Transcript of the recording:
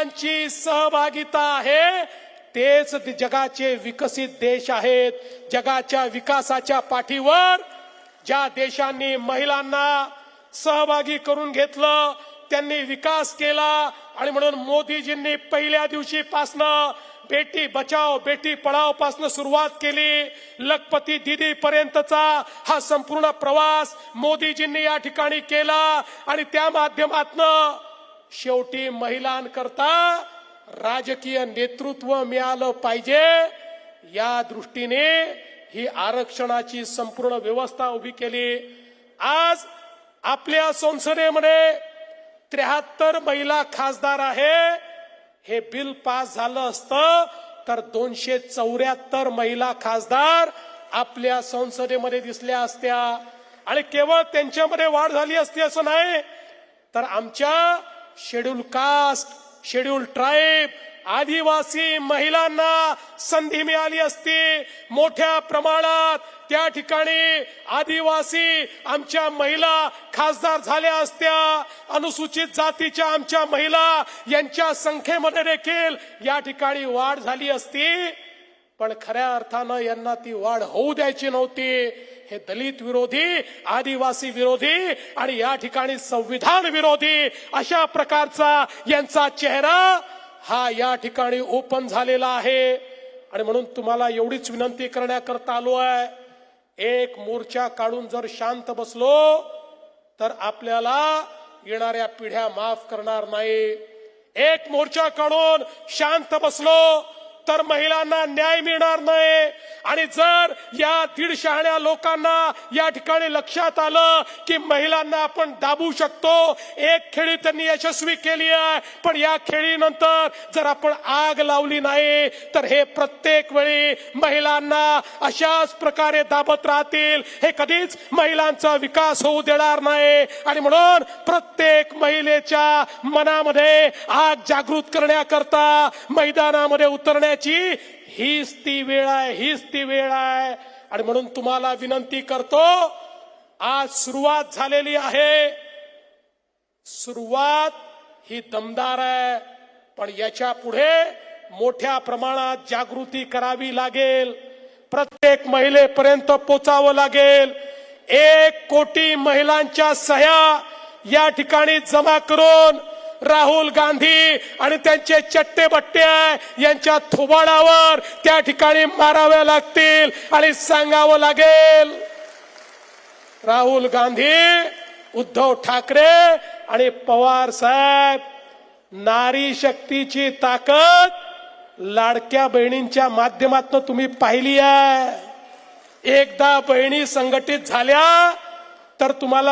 महिलांची सहभागिता आहे तेच जगाचे विकसित देश आहेत. जगाच्या विकासाच्या पाठीवर ज्या देशांनी महिलांना सहभागी करून घेतलं त्यांनी विकास केला. आणि म्हणून मोदीजींनी पहिल्या दिवशीपासनं बेटी बचाओ बेटी पढाओ पासून सुरुवात केली. लखपती दीदी पर्यंतचा हा संपूर्ण प्रवास मोदीजींनी या ठिकाणी केला. आणि त्या माध्यमातनं शेवटी महिलांकरता राजकीय नेतृत्व मिळालं पाहिजे या दृष्टीने ही आरक्षणाची संपूर्ण व्यवस्था उभी केली. आज आपल्या संसदेमध्ये 73 महिला खासदार आहे. हे बिल पास झालं असतं तर 274 महिला खासदार आपल्या संसदेमध्ये दिसल्या असत्या. आणि केवळ त्यांच्यामध्ये वाढ झाली असती असं नाही तर आमच्या शेड्यूल कास्ट शेड्यूल ट्राईब आदिवासी महिलांना संधी मिळाली असती. मोठ्या प्रमाणात त्या ठिकाणी आदिवासी आमच्या महिला खासदार झाल्या असत्या. अनुसूचित जातीच्या आमच्या महिला यांच्या संख्येमध्ये देखील या ठिकाणी वाढ झाली असती. पण खऱ्या अर्थानं यांना ती वाढ होऊ द्यायची नव्हती. हे दलित विरोधी आदिवासी विरोधी आणि या ठिकाणी संविधान विरोधी अशा प्रकारचा यांचा चेहरा हा या ठिकाणी ओपन झालेला आहे. आणि म्हणून तुम्हाला एवढीच विनंती करण्याकरता आलो आहे. एक मोर्चा काढून जर शांत बसलो तर आपल्याला येणाऱ्या पिढ्या माफ करणार नाही. एक मोर्चा काढून शांत बसलो तर महिलांना न्याय मिळणार नाही. आणि जर या 150 लोकांना या ठिकाणी लक्षात आलं की महिलांना आपण दाबू शकतो. एक खेळी त्यांनी यशस्वी केली आहे पण या खेळीनंतर जर आपण आग लावली नाही तर हे प्रत्येक वेळी महिलांना अशाच प्रकारे दाबत राहतील. हे कधीच महिलांचा विकास होऊ देणार नाही. आणि म्हणून प्रत्येक महिलेच्या मनामध्ये आग जागृत करण्याकरता मैदानामध्ये उतरण्याची हीच ती वेळ आहे. आणि म्हणून तुम्हाला विनंती करतो आज सुरुवात झालेली आहे. सुरुवात ही दमदार आहे पण याच्या पुढे मोठ्या प्रमाणात जागृती करावी लागेल. प्रत्येक महिलेपर्यंत पोचावं लागेल. 1 कोटी महिलांच्या सह्या या ठिकाणी जमा करून राहुल गांधी आणि त्यांचे चट्टे बट्टे यांच्या थोबाडावर त्या ठिकाणी माराव्या लागतील. आणि सांगावं लागेल राहुल गांधी उद्धव ठाकरे आणि पवार साहेब नारी शक्तीची ताकद लाडक्या बहिणींच्या माध्यमातून तुम्ही पाहिली आहे. एकदा बहिणी संघटित झाल्या तर तुम्हाला